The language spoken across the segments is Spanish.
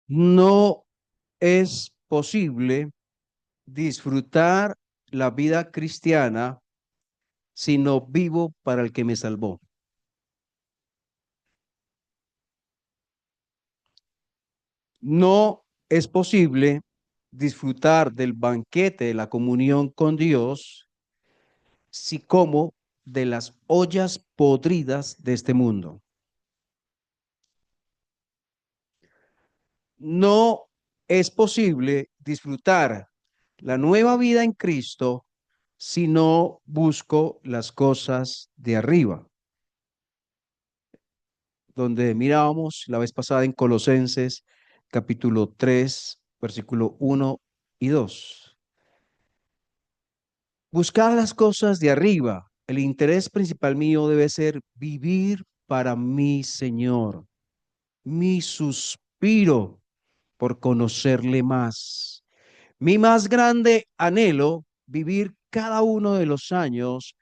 No es posible disfrutar la vida cristiana si no vivo para el que me salvó. No es posible disfrutar del banquete de la comunión con Dios si como de las ollas podridas de este mundo. No es posible disfrutar la nueva vida en Cristo si no busco las cosas de arriba, donde mirábamos la vez pasada en Colosenses capítulo 3 versículo 1 y 2. Buscar las cosas de arriba. El interés principal mío debe ser vivir para mi Señor, mi suspiro por conocerle más. Mi más grande anhelo, vivir cada uno de los años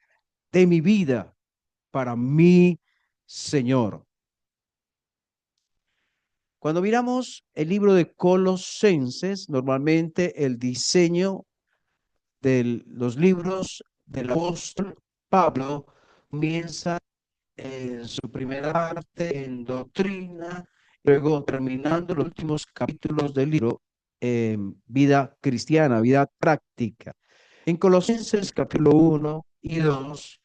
de mi vida para mi Señor. Cuando miramos el libro de Colosenses, normalmente el diseño de los libros del apóstol Pablo comienza en su primera parte en doctrina, luego terminando los últimos capítulos del libro en vida cristiana, vida práctica. En Colosenses capítulo 1 y 2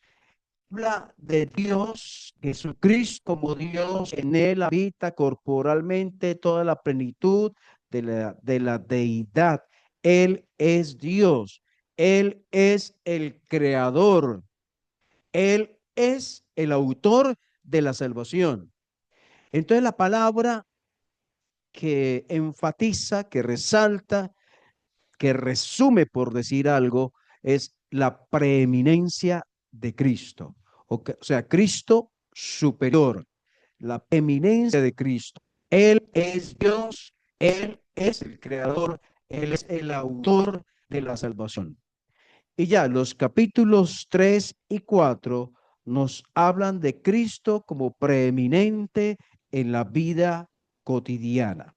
habla de Dios, Jesucristo como Dios, en él habita corporalmente toda la plenitud de la deidad. Él es Dios, Él es el creador, Él es el autor de la salvación. Entonces la palabra que enfatiza, que resalta, que resume, por decir algo, es la preeminencia de Cristo. O sea, Cristo superior, la eminencia de Cristo. Él es Dios, Él es el creador, Él es el autor de la salvación. Y ya los capítulos 3 y 4 nos hablan de Cristo como preeminente en la vida cotidiana.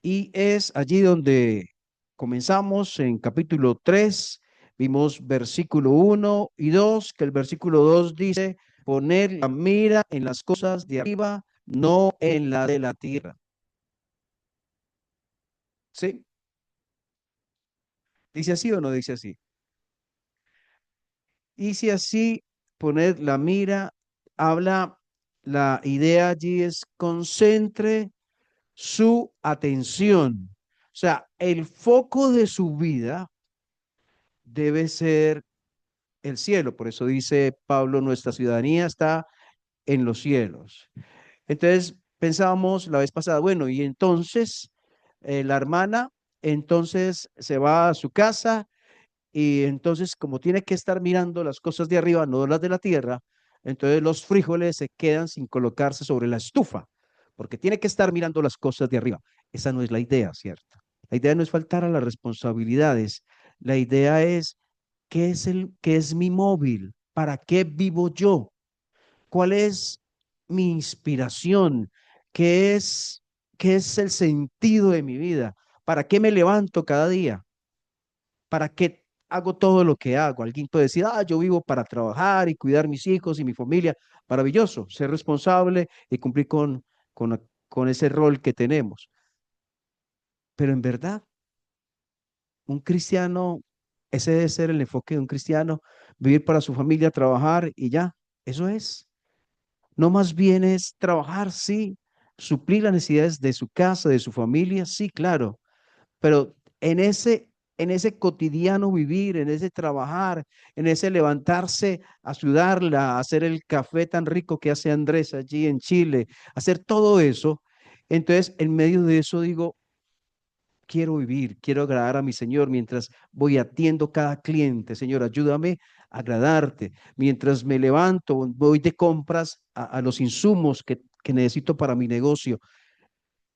Y es allí donde comenzamos en capítulo 3, vimos versículo 1 y 2, que el versículo 2 dice, poner la mira en las cosas de arriba, no en la de la tierra. ¿Sí? ¿Dice así o no dice así? Y si así, poner la mira, habla, la idea allí es concentre su atención. O sea, el foco de su vida debe ser el cielo. Por eso dice Pablo, nuestra ciudadanía está en los cielos. Entonces pensábamos la vez pasada, bueno, y entonces la hermana entonces se va a su casa y entonces como tiene que estar mirando las cosas de arriba, no las de la tierra, entonces los frijoles se quedan sin colocarse sobre la estufa, porque tiene que estar mirando las cosas de arriba. Esa no es la idea, ¿cierto? La idea no es faltar a las responsabilidades. La idea es qué es mi móvil, para qué vivo yo, cuál es mi inspiración, qué es, qué es el sentido de mi vida, para qué me levanto cada día, para qué hago todo lo que hago. Alguien puede decir, yo vivo para trabajar y cuidar mis hijos y mi familia. Maravilloso, ser responsable y cumplir con ese rol que tenemos. Pero en verdad, un cristiano, ese debe ser el enfoque de un cristiano, vivir para su familia, trabajar y ya, eso es. No, más bien es trabajar, sí, suplir las necesidades de su casa, de su familia, sí, claro, pero en ese cotidiano vivir, en ese trabajar, en ese levantarse a sudarla, a hacer el café tan rico que hace Andrés allí en Chile, hacer todo eso, entonces en medio de eso digo, quiero vivir, quiero agradar a mi Señor mientras voy atiendo cada cliente. Señor, ayúdame a agradarte. Mientras me levanto, voy de compras a los insumos que necesito para mi negocio.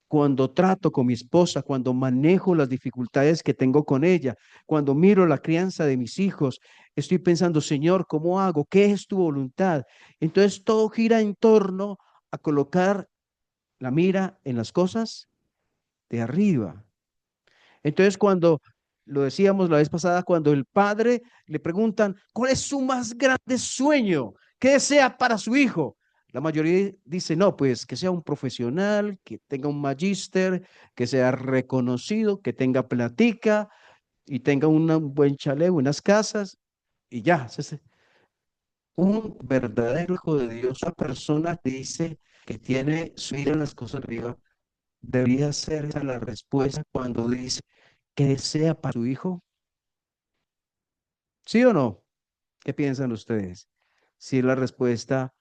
Cuando trato con mi esposa, cuando manejo las dificultades que tengo con ella, cuando miro la crianza de mis hijos, estoy pensando, Señor, ¿cómo hago? ¿Qué es tu voluntad? Entonces todo gira en torno a colocar la mira en las cosas de arriba. Entonces, cuando lo decíamos la vez pasada, cuando el padre le preguntan, ¿cuál es su más grande sueño? ¿Qué desea para su hijo? La mayoría dice, no, pues que sea un profesional, que tenga un magíster, que sea reconocido, que tenga platica y tenga un buen chalet, unas casas y ya. Un verdadero hijo de Dios, una persona que dice que tiene su ira en las cosas de arriba, debería ser esa la respuesta cuando dice que desea para su hijo. ¿Sí o no? ¿Qué piensan ustedes? Si la respuesta,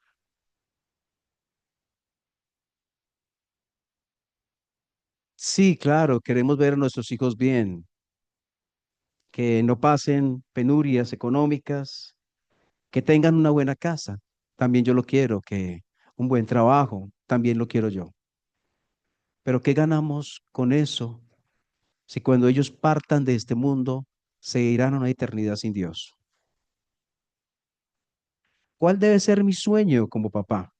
sí, claro, queremos ver a nuestros hijos bien, que no pasen penurias económicas, que tengan una buena casa. También yo lo quiero, que un buen trabajo, también lo quiero yo. Pero ¿qué ganamos con eso si cuando ellos partan de este mundo se irán a una eternidad sin Dios? ¿Cuál debe ser mi sueño como papá?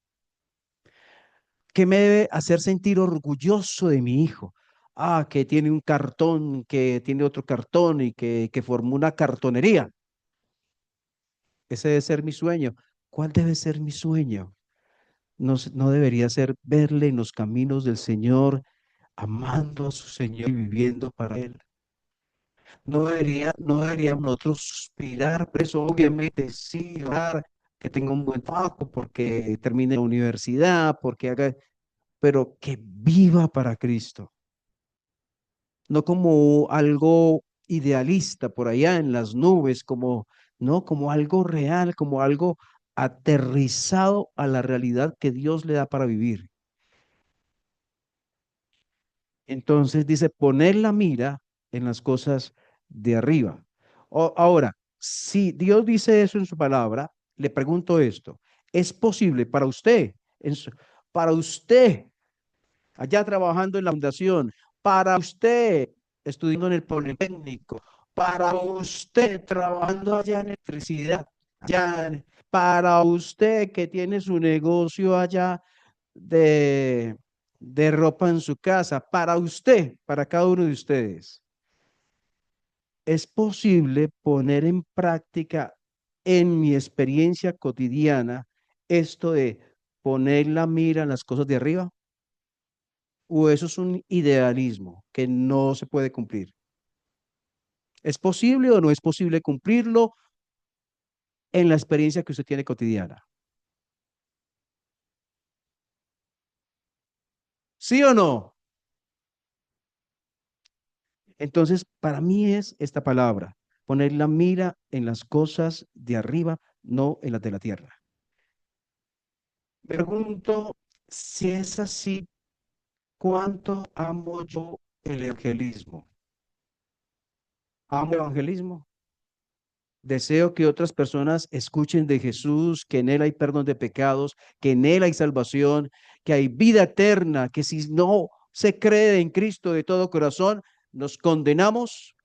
¿Qué me debe hacer sentir orgulloso de mi hijo? Ah, que tiene un cartón, que tiene otro cartón y que formó una cartonería. Ese debe ser mi sueño. ¿Cuál debe ser mi sueño? No, no debería ser verle en los caminos del Señor, amando a su Señor y viviendo para Él. No deberíamos nosotros suspirar, por eso obviamente sí, orar, que tenga un buen trabajo, porque termine la universidad, porque haga, pero que viva para Cristo, no como algo idealista por allá en las nubes, como, no, como algo real, como algo aterrizado a la realidad que Dios le da para vivir. Entonces dice, poner la mira en las cosas de arriba. Ahora, si Dios dice eso en su palabra, le pregunto esto, ¿es posible para usted, para usted, allá trabajando en la fundación, para usted estudiando en el Politécnico, para usted trabajando allá en electricidad, para usted que tiene su negocio allá de, de ropa en su casa, para usted, para cada uno de ustedes, es posible poner en práctica en mi experiencia cotidiana esto de poner la mira en las cosas de arriba? ¿O eso es un idealismo que no se puede cumplir? ¿Es posible o no es posible cumplirlo en la experiencia que usted tiene cotidiana? ¿Sí o no? Entonces, para mí es esta palabra, poner la mira en las cosas de arriba, no en las de la tierra. Me pregunto si es así, ¿cuánto amo yo el evangelismo? ¿Amo el evangelismo? Deseo que otras personas escuchen de Jesús, que en Él hay perdón de pecados, que en Él hay salvación, que hay vida eterna, que si no se cree en Cristo de todo corazón, nos condenamos.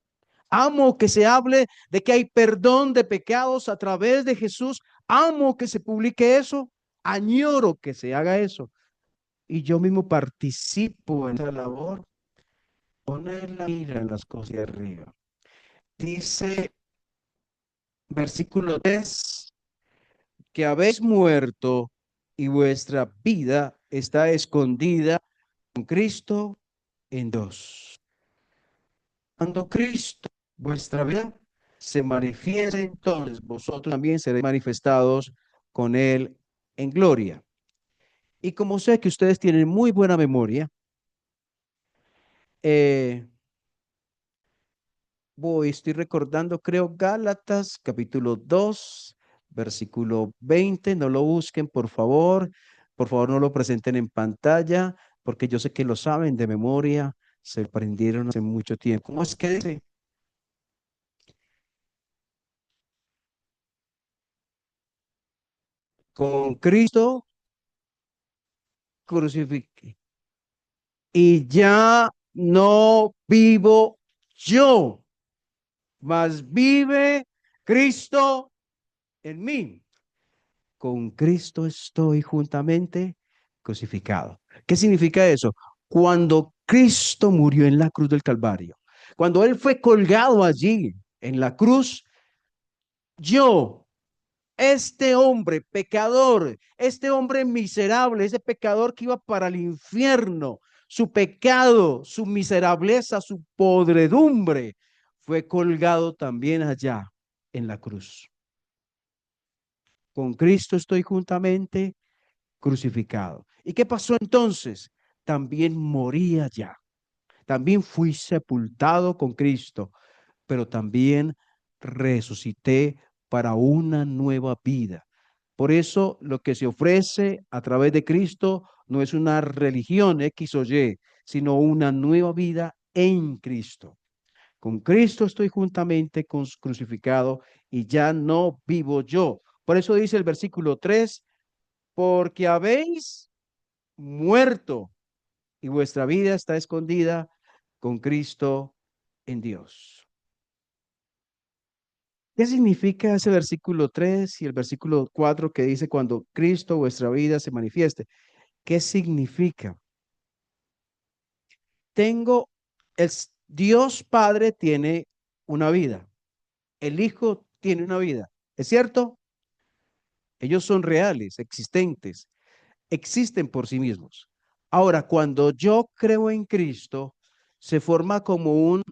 Amo que se hable de que hay perdón de pecados a través de Jesús. Amo que se publique eso. Añoro que se haga eso. Y yo mismo participo en esa labor. Poner la mira en las cosas de arriba. Dice versículo 3 que habéis muerto y vuestra vida está escondida con Cristo en Dios. Cuando Cristo, vuestra vida, se manifieste, entonces vosotros también seréis manifestados con Él en gloria. Y como sé que ustedes tienen muy buena memoria, eh, estoy recordando, creo, Gálatas capítulo 2 versículo 20. No lo busquen, por favor. Por favor, no lo presenten en pantalla, porque yo sé que lo saben de memoria, se aprendieron hace mucho tiempo. ¿Cómo es que dice? Con Cristo crucificado. Y ya no vivo yo, mas vive Cristo en mí. Con Cristo estoy juntamente crucificado. ¿Qué significa eso? Cuando Cristo murió en la cruz del Calvario. Cuando Él fue colgado allí en la cruz, yo, este hombre pecador, este hombre miserable, ese pecador que iba para el infierno, su pecado, su miserableza, su podredumbre, fue colgado también allá en la cruz. Con Cristo estoy juntamente crucificado. ¿Y qué pasó entonces? También morí allá. También fui sepultado con Cristo, pero también resucité para una nueva vida. Por eso lo que se ofrece a través de Cristo no es una religión X o Y, sino una nueva vida en Cristo. Con Cristo estoy juntamente crucificado y ya no vivo yo. Por eso dice el versículo 3, porque habéis muerto y vuestra vida está escondida con Cristo en Dios. ¿Qué significa ese versículo 3 y el versículo 4 que dice cuando Cristo vuestra vida se manifieste? ¿Qué significa? Tengo, el Dios Padre tiene una vida, el Hijo tiene una vida, ¿es cierto? Ellos son reales, existentes, existen por sí mismos. Ahora, cuando yo creo en Cristo, se forma como un,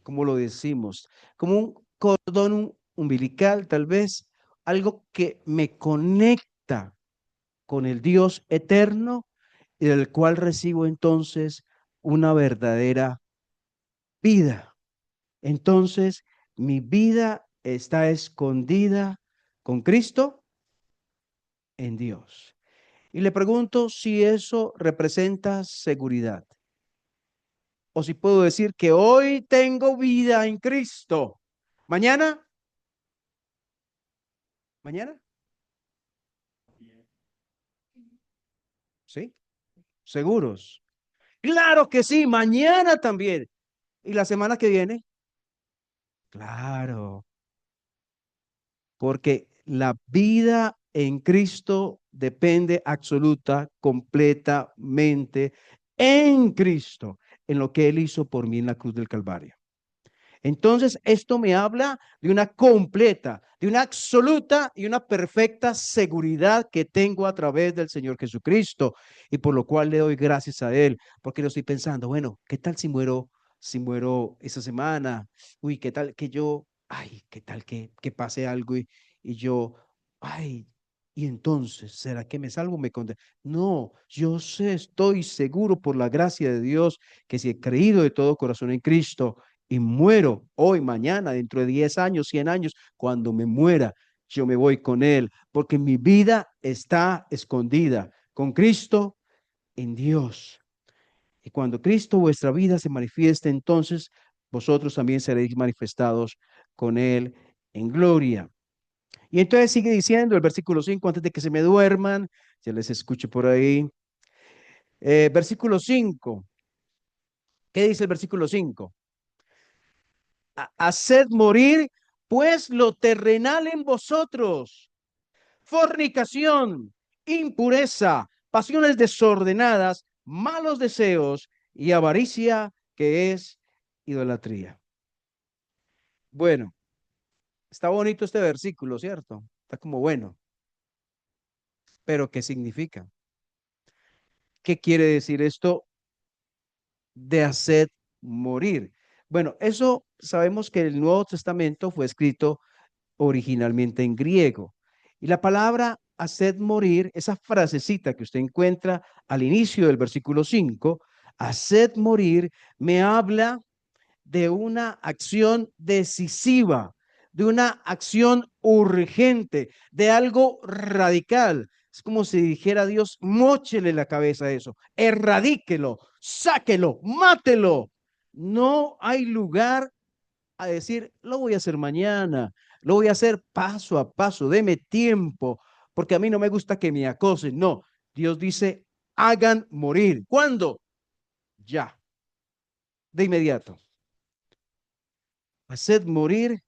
¿cómo lo decimos? Como un cordón umbilical, tal vez, algo que me conecta con el Dios eterno y del cual recibo entonces una verdadera vida. Entonces, mi vida está escondida con Cristo en Dios. Y le pregunto si eso representa seguridad o si puedo decir que hoy tengo vida en Cristo. Mañana, mañana, ¿sí? Seguros. Claro que sí, mañana también. ¿Y la semana que viene? Claro, porque la vida en Cristo depende absoluta, completamente en Cristo, en lo que Él hizo por mí en la cruz del Calvario. Entonces, esto me habla de una completa, de una absoluta y una perfecta seguridad que tengo a través del Señor Jesucristo y por lo cual le doy gracias a Él, porque lo estoy pensando, bueno, ¿qué tal si muero esa semana? Uy, ¿qué tal que yo, ay, qué tal que pase algo y yo, ay, y entonces, ¿será que me salvo? Me condeno. No, yo sé, estoy seguro por la gracia de Dios que si he creído de todo corazón en Cristo, y muero hoy, mañana, dentro de 10 años, 100 años, cuando me muera, yo me voy con Él, porque mi vida está escondida con Cristo en Dios. Y cuando Cristo vuestra vida se manifieste, entonces vosotros también seréis manifestados con Él en gloria. Y entonces sigue diciendo el versículo 5 antes de que se me duerman, ya les escucho por ahí. Versículo 5, ¿qué dice el versículo 5? Haced morir pues lo terrenal en vosotros, fornicación, impureza, pasiones desordenadas, malos deseos y avaricia, que es idolatría. Bueno, está bonito este versículo, ¿cierto? Está como bueno, pero ¿qué significa? ¿Qué quiere decir esto de hacer morir? Bueno, eso sabemos que el Nuevo Testamento fue escrito originalmente en griego. Y la palabra haced morir, esa frasecita que usted encuentra al inicio del versículo 5, haced morir, me habla de una acción decisiva, de una acción urgente, de algo radical. Es como si dijera Dios, móchele la cabeza a eso, erradíquelo, sáquelo, mátelo. No hay lugar a decir, lo voy a hacer mañana, lo voy a hacer paso a paso, deme tiempo, porque a mí no me gusta que me acosen. No, Dios dice, hagan morir. ¿Cuándo? Ya, de inmediato. Haced morir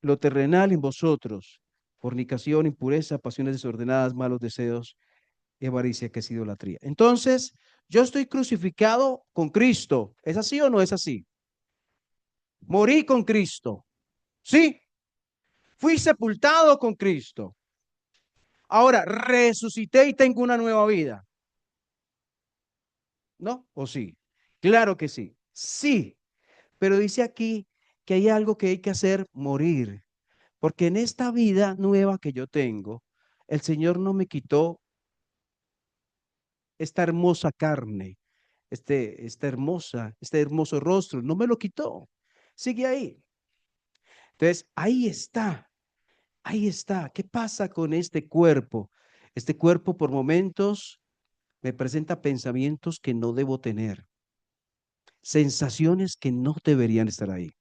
lo terrenal en vosotros, fornicación, impureza, pasiones desordenadas, malos deseos y avaricia, que es idolatría. Entonces, yo estoy crucificado con Cristo. ¿Es así o no es así? Morí con Cristo. Sí, fui sepultado con Cristo. Ahora, resucité y tengo una nueva vida. ¿No? ¿O sí? Claro que sí. Sí, pero dice aquí que hay algo que hay que hacer, morir. Porque en esta vida nueva que yo tengo, el Señor no me quitó esta hermosa carne, este hermoso rostro, no me lo quitó. Sigue ahí. Entonces, ahí está, ahí está. ¿Qué pasa con este cuerpo? Este cuerpo por momentos me presenta pensamientos que no debo tener, sensaciones que no deberían estar ahí,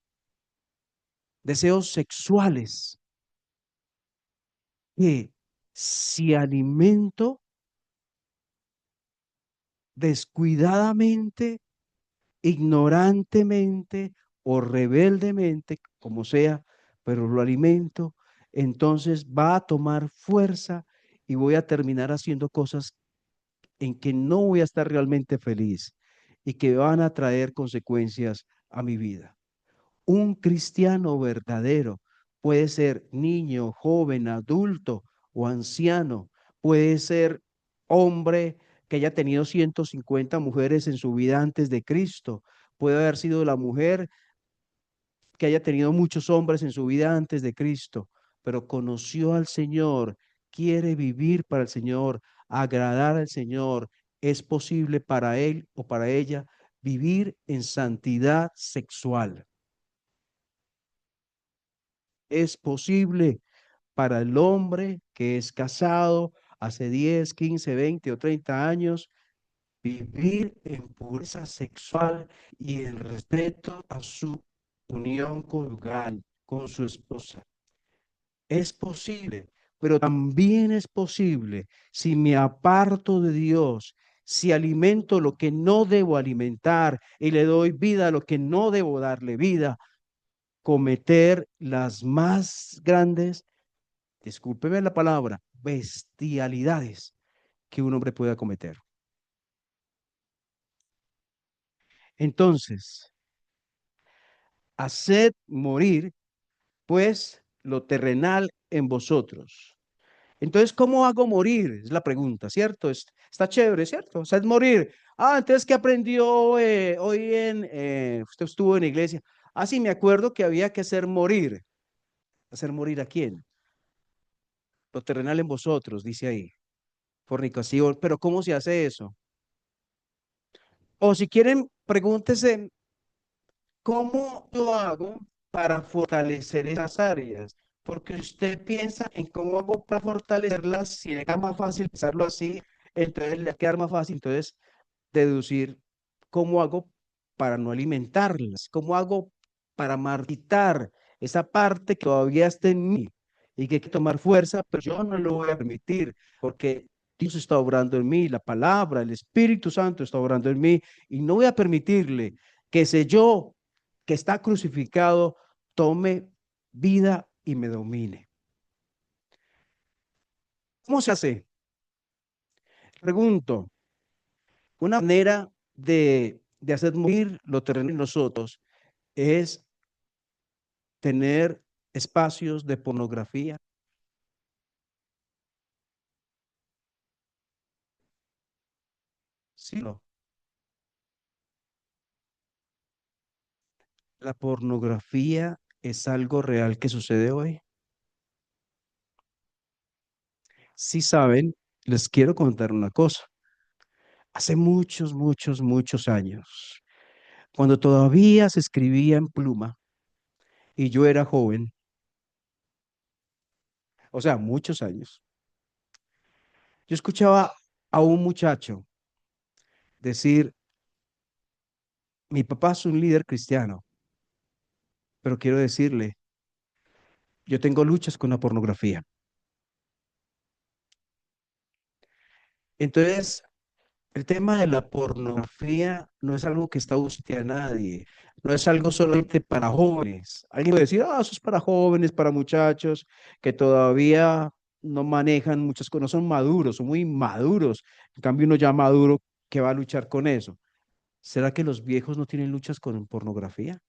deseos sexuales que si alimento descuidadamente, ignorantemente o rebeldemente, como sea, pero lo alimento, entonces va a tomar fuerza y voy a terminar haciendo cosas en que no voy a estar realmente feliz y que van a traer consecuencias a mi vida. Un cristiano verdadero puede ser niño, joven, adulto o anciano, puede ser hombre que haya tenido 150 mujeres en su vida antes de Cristo, puede haber sido la mujer que haya tenido muchos hombres en su vida antes de Cristo, pero conoció al Señor, quiere vivir para el Señor, agradar al Señor. Es posible para él o para ella vivir en santidad sexual. Es posible para el hombre que es casado hace 10, 15, 20 o 30 años vivir en pureza sexual y en respeto a su unión conyugal con su esposa. Es posible, pero también es posible si me aparto de Dios, si alimento lo que no debo alimentar y le doy vida a lo que no debo darle vida, cometer las más grandes, discúlpeme la palabra, bestialidades que un hombre pueda cometer. Entonces, haced morir, pues, lo terrenal en vosotros. Entonces, ¿cómo hago morir? Es la pregunta, ¿cierto? Está chévere, ¿cierto? Haced morir. Ah, entonces, ¿qué aprendió hoy usted estuvo en la iglesia? Ah, sí, me acuerdo que había que hacer morir. ¿Hacer morir a quién? Lo terrenal en vosotros, dice ahí. Fornicación, pero ¿cómo se hace eso? O si quieren, pregúntese, ¿cómo yo hago para fortalecer esas áreas? Porque usted piensa en cómo hago para fortalecerlas, si le queda más fácil pensarlo así, entonces le queda más fácil entonces deducir cómo hago para no alimentarlas, cómo hago para marchitar esa parte que todavía está en mí y que hay que tomar fuerza, pero yo no lo voy a permitir porque Dios está obrando en mí, la palabra, el Espíritu Santo está obrando en mí y no voy a permitirle que ese yo que está crucificado tome vida y me domine. ¿Cómo se hace? Pregunto, una manera de hacer morir lo terrenal en nosotros es tener espacios de pornografía. Sí, no. La pornografía es algo real que sucede hoy. Si saben, les quiero contar una cosa. Hace muchos, muchos, muchos años, cuando todavía se escribía en pluma y yo era joven, o sea, muchos años, yo escuchaba a un muchacho decir, mi papá es un líder cristiano, pero quiero decirle, yo tengo luchas con la pornografía. Entonces, el tema de la pornografía no es algo que está usted a nadie, no es algo solamente para jóvenes. Alguien puede decir, ah, eso es para jóvenes, para muchachos que todavía no manejan muchas cosas, no son maduros, son muy inmaduros. En cambio, uno ya maduro que va a luchar con eso. ¿Será que los viejos no tienen luchas con pornografía?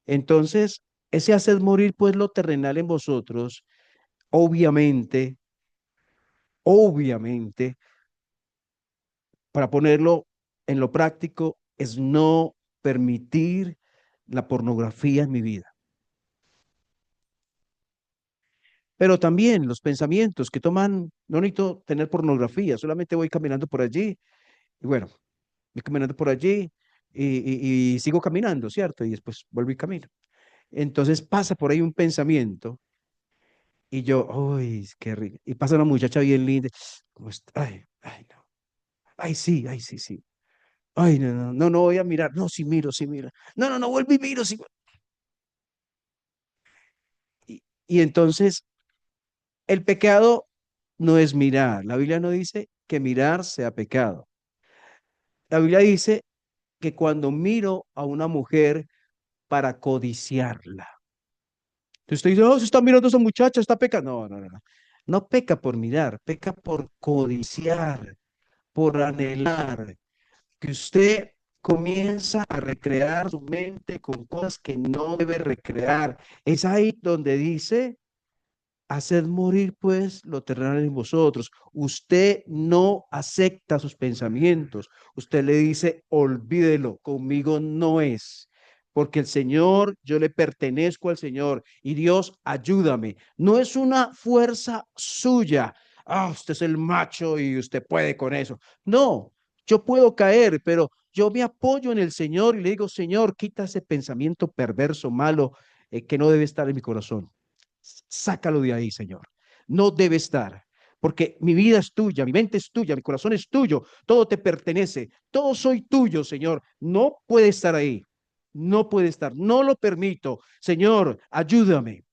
Entonces, ese haced morir pues lo terrenal en vosotros, obviamente, obviamente, para ponerlo en lo práctico, es no permitir la pornografía en mi vida. Pero también los pensamientos que toman, no necesito tener pornografía, solamente voy caminando por allí y bueno, voy caminando por allí y sigo caminando, ¿cierto? Y después vuelvo y camino. Entonces pasa por ahí un pensamiento y yo, ¡ay, qué rico! Y pasa una muchacha bien linda, ¿cómo está? Ay, ay, no. Ay, sí, sí. Ay, no, no, no, no voy a mirar. No, sí miro, sí miro. No, no, no, vuelvo y miro, sí. Y entonces el pecado no es mirar. La Biblia no dice que mirar sea pecado. La Biblia dice que cuando miro a una mujer para codiciarla. Entonces usted dice, oh, se está mirando a esa muchacha, está pecando. No, no, no, no. No peca por mirar, peca por codiciar, por anhelar, que usted comienza a recrear su mente con cosas que no debe recrear. Es ahí donde dice haced morir pues lo terrenal en vosotros. Usted no acepta sus pensamientos. Usted le dice, olvídelo, conmigo no es. Porque el Señor, yo le pertenezco al Señor y Dios, ayúdame. No es una fuerza suya. Ah, usted es el macho y usted puede con eso. No, yo puedo caer, pero yo me apoyo en el Señor y le digo, Señor, quita ese pensamiento perverso, malo, que no debe estar en mi corazón. Sácalo de ahí, Señor. No debe estar, porque mi vida es tuya, mi mente es tuya, mi corazón es tuyo, todo te pertenece, todo soy tuyo, Señor. No puede estar ahí, no puede estar, no lo permito. Señor, ayúdame.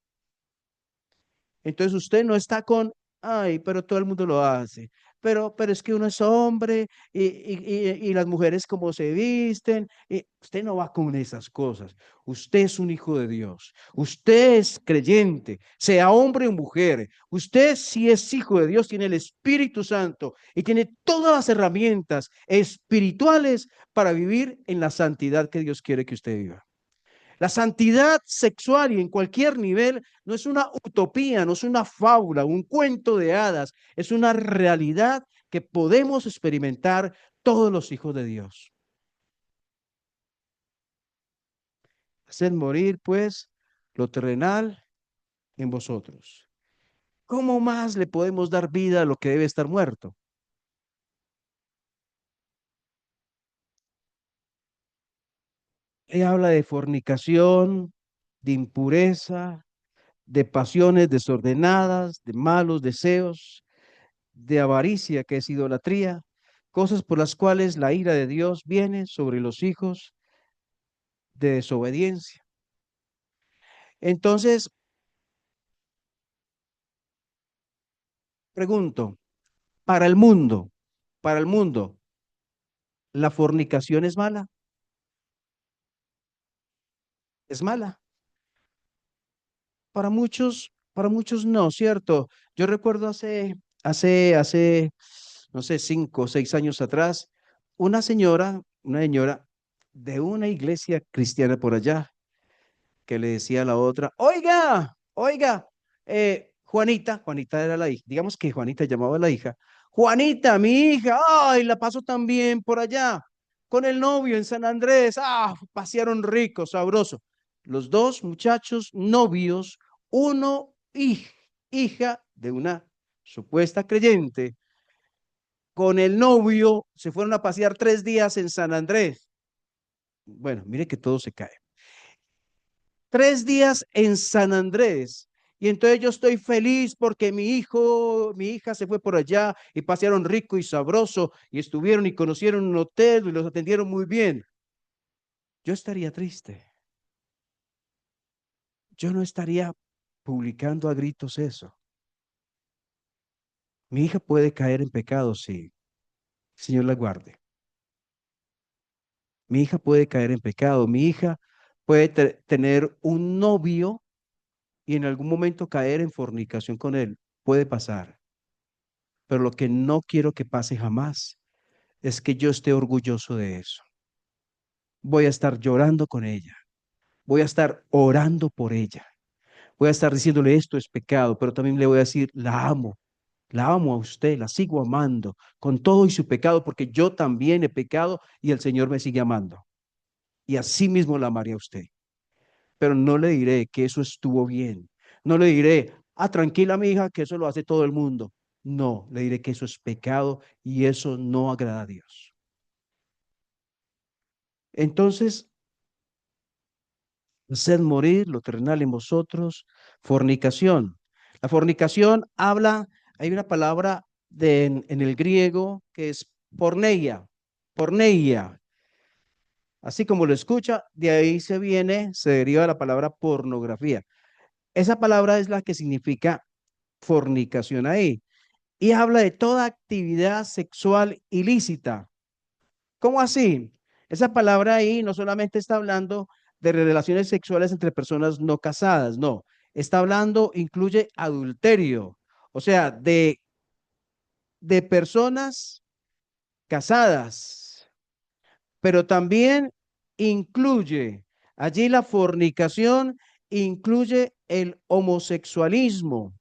Entonces usted no está con, ay, pero todo el mundo lo hace. Pero es que uno es hombre y las mujeres como se visten. Y usted no va con esas cosas. Usted es un hijo de Dios. Usted es creyente, sea hombre o mujer. Usted si es hijo de Dios, tiene el Espíritu Santo y tiene todas las herramientas espirituales para vivir en la santidad que Dios quiere que usted viva. La santidad sexual y en cualquier nivel no es una utopía, no es una fábula, un cuento de hadas, es una realidad que podemos experimentar todos los hijos de Dios. Haced morir, pues, lo terrenal en vosotros. ¿Cómo más le podemos dar vida a lo que debe estar muerto? Habla de fornicación, de impureza, de pasiones desordenadas, de malos deseos, de avaricia, que es idolatría, cosas por las cuales la ira de Dios viene sobre los hijos de desobediencia. Entonces, pregunto, para el mundo, para el mundo, ¿la fornicación es mala? Es mala. Para muchos no, ¿cierto? Yo recuerdo hace, no sé, 5 o 6 años atrás, una señora de una iglesia cristiana por allá, que le decía a la otra, oiga, oiga, Juanita era la hija, digamos que Juanita llamaba a la hija, Juanita, mi hija, ay, la pasó tan bien por allá, con el novio en San Andrés, pasearon rico, sabroso. Los dos muchachos novios, uno hija de una supuesta creyente, con el novio se fueron a pasear 3 días en San Andrés. Bueno, mire que todo se cae. 3 días en San Andrés. Y entonces yo estoy feliz porque mi hija se fue por allá y pasearon rico y sabroso y estuvieron y conocieron un hotel y los atendieron muy bien. Yo estaría triste. Yo no estaría publicando a gritos eso. Mi hija puede caer en pecado, sí. Señor la guarde. Mi hija puede caer en pecado. Mi hija puede tener un novio y en algún momento caer en fornicación con él. Puede pasar, pero lo que no quiero que pase jamás es que yo esté orgulloso de eso. Voy a estar llorando con ella, voy a estar orando por ella, voy a estar diciéndole esto es pecado, pero también le voy a decir, la amo a usted, la sigo amando con todo y su pecado, porque yo también he pecado y el Señor me sigue amando. Y así mismo la amaré a usted. Pero no le diré que eso estuvo bien. No le diré, tranquila, mi hija, que eso lo hace todo el mundo. No, le diré que eso es pecado y eso no agrada a Dios. Entonces, haced morir lo terrenal en vosotros, fornicación. La fornicación habla, hay una palabra en el griego que es porneia, porneia. Así como lo escucha, de ahí se deriva la palabra pornografía. Esa palabra es la que significa fornicación ahí. Y habla de toda actividad sexual ilícita. ¿Cómo así? Esa palabra ahí no solamente está hablando de relaciones sexuales entre personas no casadas, no. Está hablando, incluye adulterio, o sea, de personas casadas, pero también incluye allí la fornicación, incluye el homosexualismo,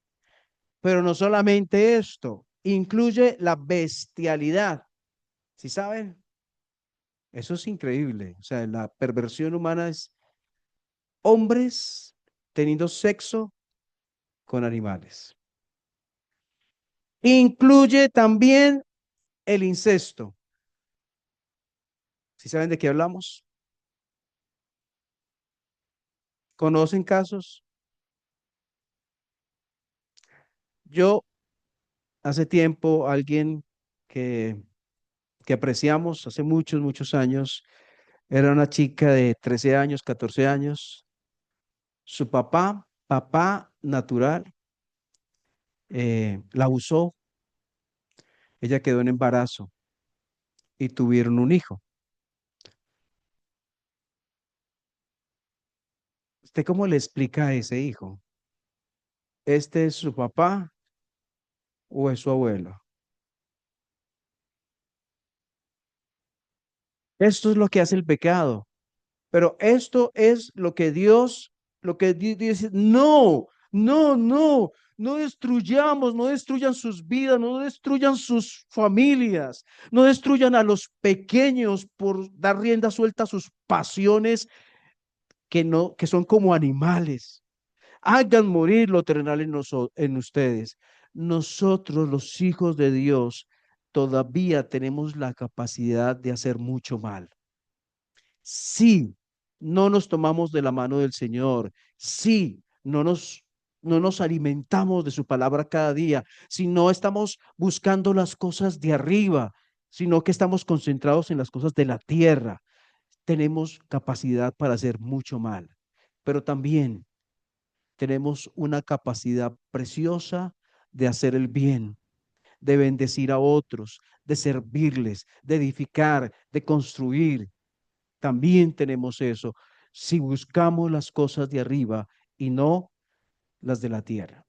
pero no solamente esto, incluye la bestialidad. ¿Sí saben? Eso es increíble. O sea, la perversión humana es hombres teniendo sexo con animales. Incluye también el incesto. ¿Sí saben de qué hablamos? ¿Conocen casos? Yo hace tiempo, alguien que, que apreciamos hace muchos, muchos años, era una chica de 13 años, 14 años. Su papá natural, la usó, ella quedó en embarazo y tuvieron un hijo. ¿Usted cómo le explica a ese hijo? ¿Este es su papá o es su abuelo? Esto es lo que hace el pecado, pero esto es lo que Dios dice, no, no, no, no destruyamos, no destruyan sus vidas, no destruyan sus familias, no destruyan a los pequeños por dar rienda suelta a sus pasiones que no, que son como animales. Hagan morir lo terrenal en ustedes. Nosotros, los hijos de Dios, todavía tenemos la capacidad de hacer mucho mal. Sí, no nos tomamos de la mano del Señor. Sí, no nos alimentamos de su palabra cada día. Si no estamos buscando las cosas de arriba, sino que estamos concentrados en las cosas de la tierra, tenemos capacidad para hacer mucho mal. Pero también tenemos una capacidad preciosa de hacer el bien, de bendecir a otros, de servirles, de edificar, de construir. También tenemos eso si buscamos las cosas de arriba y no las de la tierra.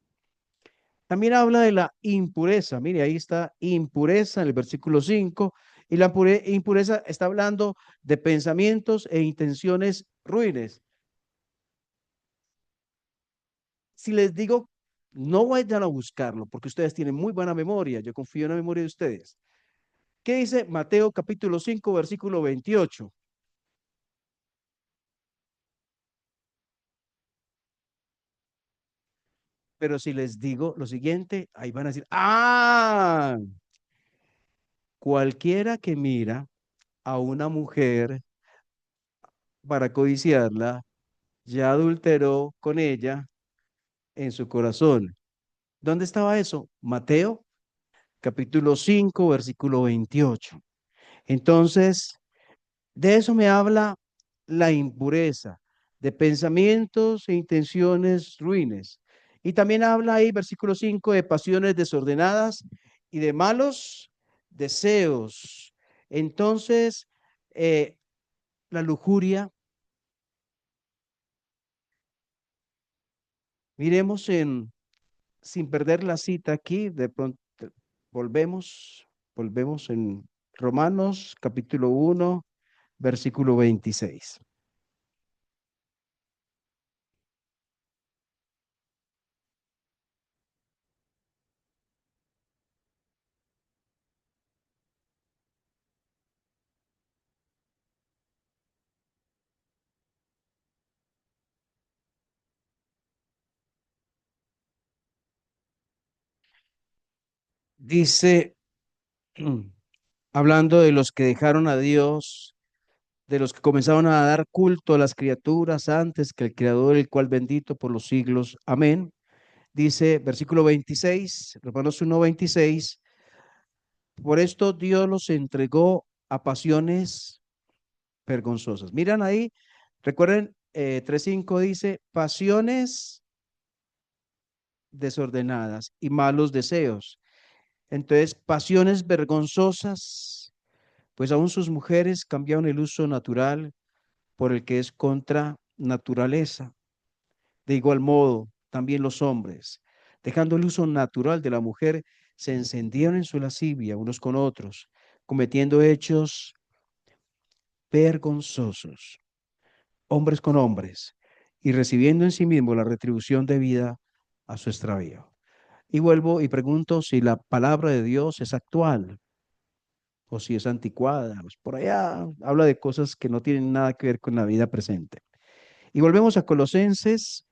También habla de la impureza. Mire, ahí está impureza en el versículo 5. Y la impureza está hablando de pensamientos e intenciones ruines. Si les digo, no vayan a buscarlo, porque ustedes tienen muy buena memoria, yo confío en la memoria de ustedes. ¿Qué dice Mateo capítulo 5 versículo 28? Pero si les digo lo siguiente, ahí van a decir, cualquiera que mira a una mujer para codiciarla, ya adulteró con ella en su corazón. ¿Dónde estaba eso? Mateo capítulo 5 versículo 28. Entonces, de eso me habla la impureza, de pensamientos e intenciones ruines. Y también habla ahí, versículo 5, de pasiones desordenadas y de malos deseos. Entonces, la lujuria, Miremos sin perder la cita aquí, de pronto volvemos, volvemos en Romanos capítulo 1, versículo 26. Dice, hablando de los que dejaron a Dios, de los que comenzaron a dar culto a las criaturas antes que el Creador, el cual bendito por los siglos. Amén. Dice, versículo 26, Romanos 1:26, por esto Dios los entregó a pasiones vergonzosas. Miran ahí, recuerden, 3:5 dice, pasiones desordenadas y malos deseos. Entonces, pasiones vergonzosas, pues aún sus mujeres cambiaron el uso natural por el que es contra naturaleza. De igual modo, también los hombres, dejando el uso natural de la mujer, se encendieron en su lascivia unos con otros, cometiendo hechos vergonzosos, hombres con hombres, y recibiendo en sí mismo la retribución debida a su extravío. Y vuelvo y pregunto si la palabra de Dios es actual o si es anticuada. Pues por allá habla de cosas que no tienen nada que ver con la vida presente. Y volvemos a Colosenses,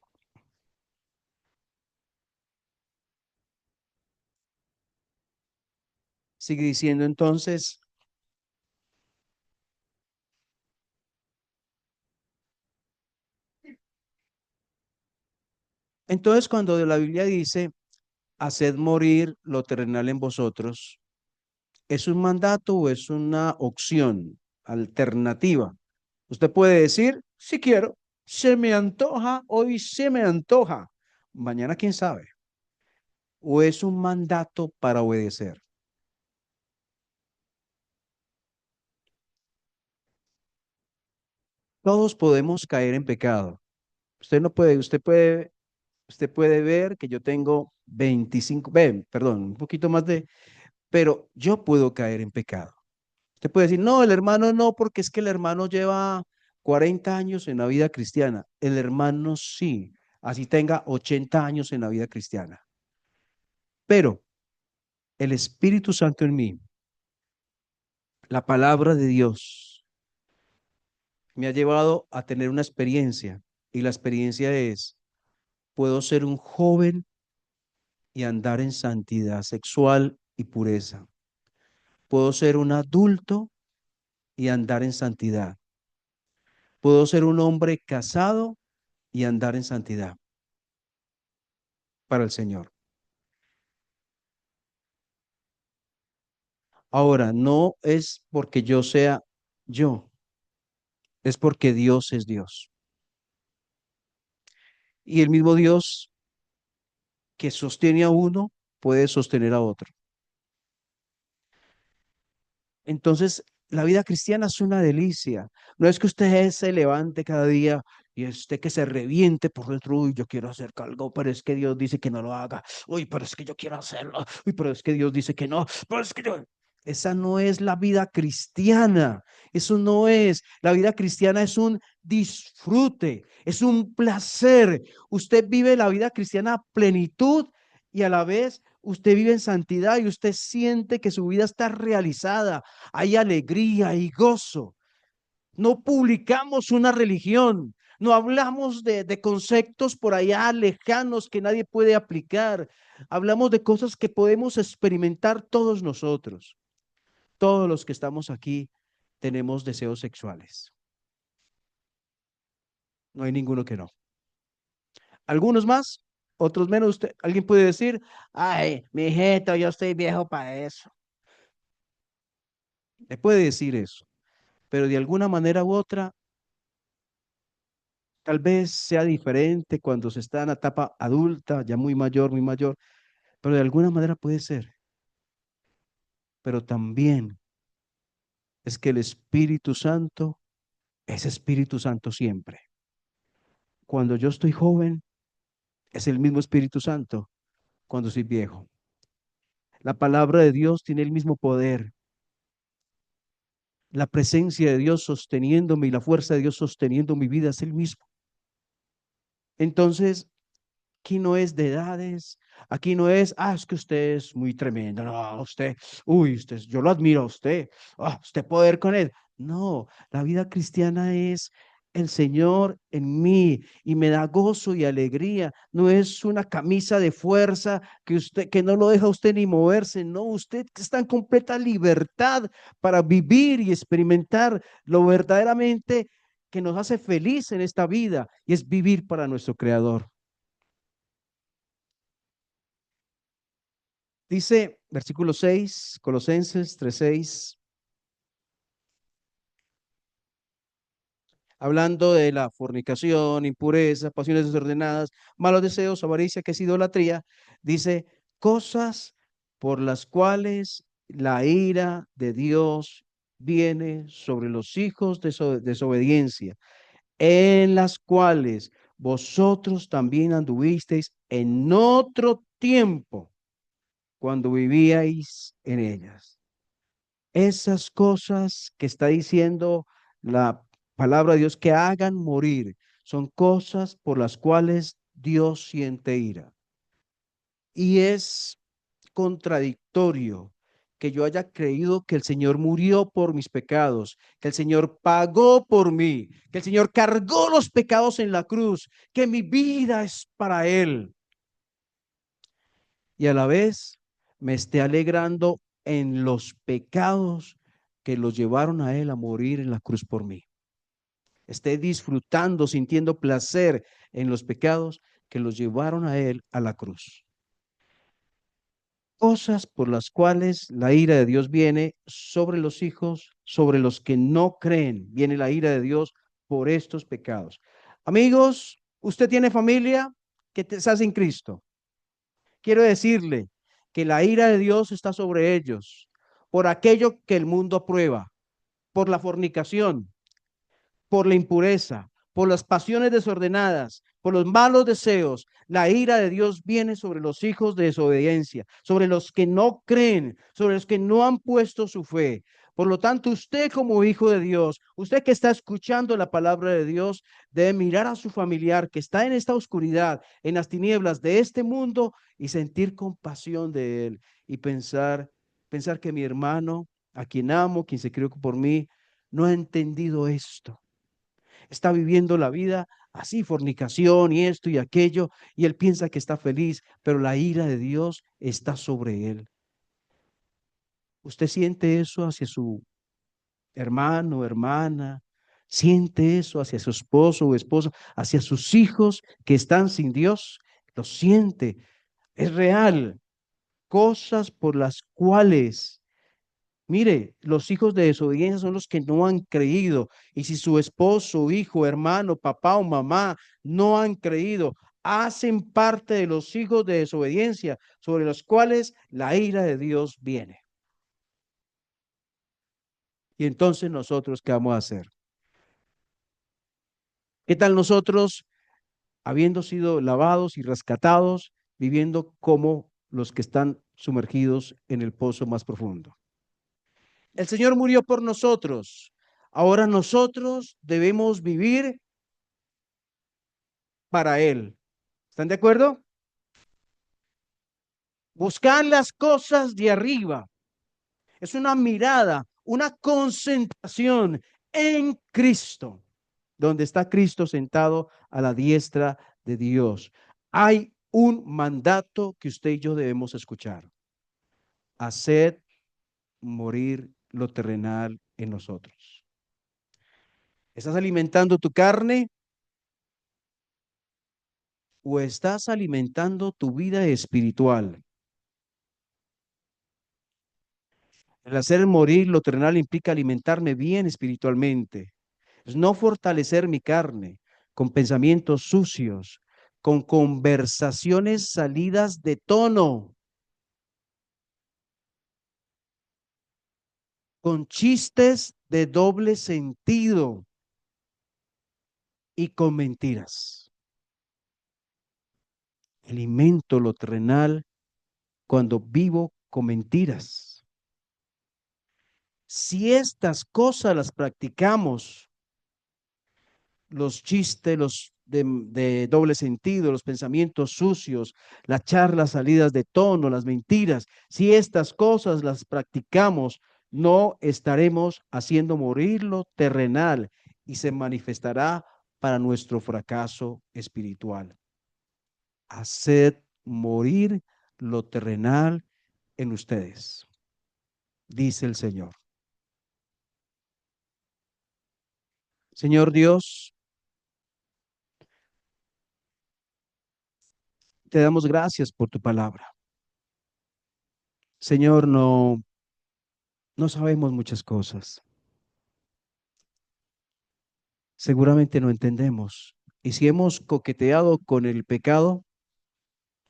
sigue diciendo entonces cuando la Biblia dice, haced morir lo terrenal en vosotros, ¿es un mandato o es una opción alternativa? Usted puede decir, si quiero, se me antoja, hoy se me antoja, mañana quién sabe, o es un mandato para obedecer. Todos podemos caer en pecado. Usted no puede, usted puede ver que yo tengo 25, ven, perdón, un poquito más de, pero yo puedo caer en pecado. Usted puede decir, no, el hermano no, porque es que el hermano lleva 40 años en la vida cristiana. El hermano sí, así tenga 80 años en la vida cristiana. Pero el Espíritu Santo en mí, la palabra de Dios, me ha llevado a tener una experiencia. Y la experiencia es, puedo ser un joven y andar en santidad sexual y pureza. Puedo ser un adulto y andar en santidad. Puedo ser un hombre casado y andar en santidad para el Señor. Ahora, no es porque yo sea yo, es porque Dios es Dios. Y el mismo Dios que sostiene a uno puede sostener a otro. Entonces, la vida cristiana es una delicia. No es que usted se levante cada día y esté que se reviente por dentro. Uy, yo quiero hacer algo, pero es que Dios dice que no lo haga. Uy, pero es que yo quiero hacerlo. Uy, pero es que Dios dice que no. Pero es que yo... Esa no es la vida cristiana. Eso no es. La vida cristiana es un disfrute, es un placer. Usted vive la vida cristiana a plenitud y a la vez usted vive en santidad y usted siente que su vida está realizada, hay alegría y gozo. No publicamos una religión, no hablamos de conceptos por allá lejanos que nadie puede aplicar. Hablamos de cosas que podemos experimentar todos nosotros. Todos los que estamos aquí tenemos deseos sexuales. No hay ninguno que no. Algunos más, otros menos. Usted, alguien puede decir, ay, mi hijito, yo estoy viejo para eso. Le puede decir eso, pero de alguna manera u otra, tal vez sea diferente cuando se está en la etapa adulta, ya muy mayor, pero de alguna manera puede ser. Pero también es que el Espíritu Santo es Espíritu Santo siempre. Cuando yo estoy joven, Es el mismo Espíritu Santo cuando soy viejo. La palabra de Dios tiene el mismo poder. La presencia de Dios sosteniéndome y la fuerza de Dios sosteniendo mi vida es el mismo. Entonces, aquí no es de edades, aquí no es, es que usted es muy tremendo, no, usted, usted, yo lo admiro a usted, usted poder con él. No, la vida cristiana es el Señor en mí y me da gozo y alegría. No es una camisa de fuerza que no lo deja usted ni moverse. No, usted está en completa libertad para vivir y experimentar lo verdaderamente que nos hace feliz en esta vida y es vivir para nuestro Creador. Dice, versículo 6, Colosenses 3:6, hablando de la fornicación, impureza, pasiones desordenadas, malos deseos, avaricia, que es idolatría, dice, cosas por las cuales la ira de Dios viene sobre los hijos de desobediencia, en las cuales vosotros también anduvisteis en otro tiempo cuando vivíais en ellas. Esas cosas que está diciendo la palabra de Dios que hagan morir son cosas por las cuales Dios siente ira. Y es contradictorio que yo haya creído que el Señor murió por mis pecados, que el Señor pagó por mí, que el Señor cargó los pecados en la cruz, que mi vida es para Él. Y a la vez me esté alegrando en los pecados que los llevaron a Él a morir en la cruz por mí. Esté disfrutando, sintiendo placer en los pecados que los llevaron a Él a la cruz. Cosas por las cuales la ira de Dios viene sobre los hijos, sobre los que no creen. Viene la ira de Dios por estos pecados. Amigos, usted tiene familia que está sin Cristo. Quiero decirle que la ira de Dios está sobre ellos por aquello que el mundo aprueba, por la fornicación, por la impureza, por las pasiones desordenadas, por los malos deseos. La ira de Dios viene sobre los hijos de desobediencia, sobre los que no creen, sobre los que no han puesto su fe. Por lo tanto, usted como hijo de Dios, usted que está escuchando la palabra de Dios, debe mirar a su familiar que está en esta oscuridad, en las tinieblas de este mundo y sentir compasión de él y pensar que mi hermano, a quien amo, quien se crió por mí, no ha entendido esto, está viviendo la vida así, fornicación y esto y aquello, y él piensa que está feliz, pero la ira de Dios está sobre él. ¿Usted siente eso hacia su hermano, hermana? ¿Siente eso hacia su esposo o esposa, hacia sus hijos que están sin Dios? Lo siente, es real. Cosas por las cuales, mire, los hijos de desobediencia son los que no han creído. Y si su esposo, hijo, hermano, papá o mamá no han creído, hacen parte de los hijos de desobediencia sobre los cuales la ira de Dios viene. Y entonces nosotros, ¿qué vamos a hacer? ¿Qué tal nosotros, habiendo sido lavados y rescatados, viviendo como los que están sumergidos en el pozo más profundo? El Señor murió por nosotros. Ahora nosotros debemos vivir para Él. ¿Están de acuerdo? Buscar las cosas de arriba. Es una mirada, una concentración en Cristo, donde está Cristo sentado a la diestra de Dios. Hay un mandato que usted y yo debemos escuchar. Haced morir lo terrenal en nosotros. ¿Estás alimentando tu carne o estás alimentando tu vida espiritual? El hacer morir lo terrenal implica alimentarme bien espiritualmente. Es no fortalecer mi carne con pensamientos sucios, con conversaciones salidas de tono, con chistes de doble sentido y con mentiras. alimento lo terrenal cuando vivo con mentiras. Si estas cosas las practicamos, los chistes, los de doble sentido, los pensamientos sucios, las charlas salidas de tono, las mentiras, si estas cosas las practicamos, no estaremos haciendo morir lo terrenal y se manifestará para nuestro fracaso espiritual. Haced morir lo terrenal en ustedes, dice el Señor. Señor Dios, te damos gracias por tu palabra. Señor, no sabemos muchas cosas. Seguramente no entendemos. Y si hemos coqueteado con el pecado,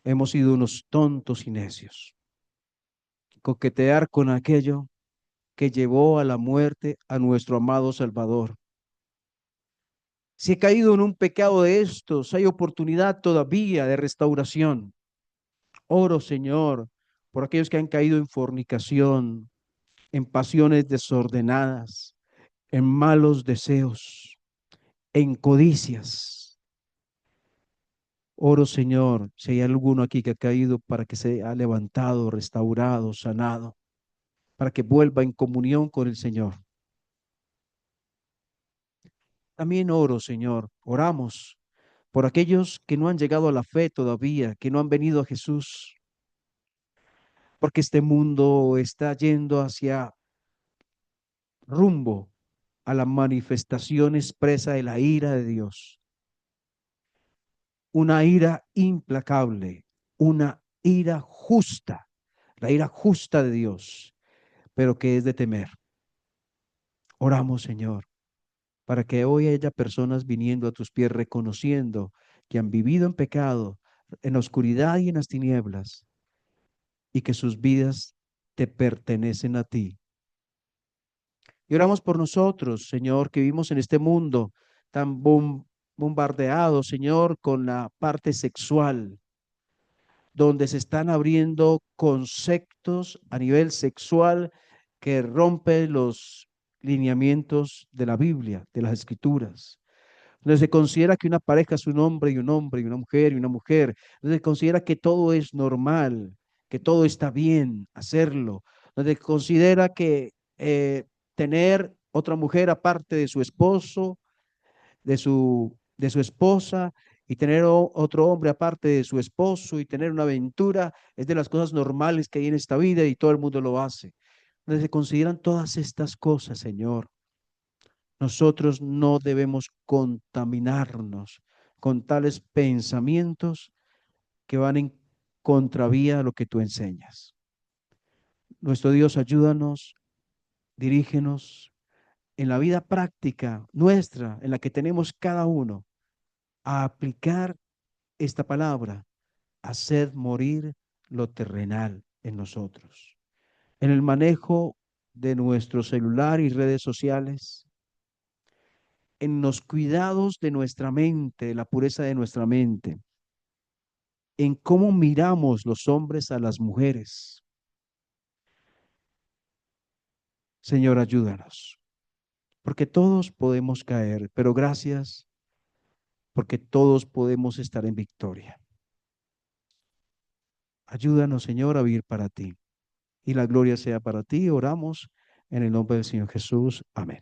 hemos sido unos tontos y necios. Coquetear con aquello que llevó a la muerte a nuestro amado Salvador. Si he caído en un pecado de estos, hay oportunidad todavía de restauración. Oro, Señor, por aquellos que han caído en fornicación, en pasiones desordenadas, en malos deseos, en codicias. Oro, Señor, si hay alguno aquí que ha caído para que sea levantado, restaurado, sanado, para que vuelva en comunión con el Señor. También oro, Señor, oramos por aquellos que no han llegado a la fe todavía, que no han venido a Jesús, porque este mundo está yendo hacia rumbo a la manifestación expresa de la ira de Dios. Una ira implacable, una ira justa, la ira justa de Dios, pero que es de temer. Oramos, Señor, para que hoy haya personas viniendo a tus pies reconociendo que han vivido en pecado, en la oscuridad y en las tinieblas, y que sus vidas te pertenecen a ti. Y oramos por nosotros, Señor, que vivimos en este mundo tan bombardeado, Señor, con la parte sexual, donde se están abriendo conceptos a nivel sexual que rompen los lineamientos de la Biblia, de las Escrituras. Donde se considera que una pareja es un hombre y un hombre y una mujer y una mujer. Donde se considera que todo es normal, que todo está bien hacerlo. Donde se considera que tener otra mujer aparte de su esposo, de su esposa, y tener otro hombre aparte de su esposo y tener una aventura es de las cosas normales que hay en esta vida y todo el mundo lo hace. Donde se consideran todas estas cosas, Señor, nosotros no debemos contaminarnos con tales pensamientos que van en contravía a lo que tú enseñas. Nuestro Dios, ayúdanos, dirígenos en la vida práctica nuestra, en la que tenemos cada uno, a aplicar esta palabra, hacer morir lo terrenal en nosotros. En el manejo de nuestro celular y redes sociales, en los cuidados de nuestra mente, la pureza de nuestra mente, en cómo miramos los hombres a las mujeres. Señor, ayúdanos, porque todos podemos caer, pero gracias porque todos podemos estar en victoria. Ayúdanos, Señor, a vivir para ti. Y la gloria sea para ti. Oramos en el nombre del Señor Jesús. Amén.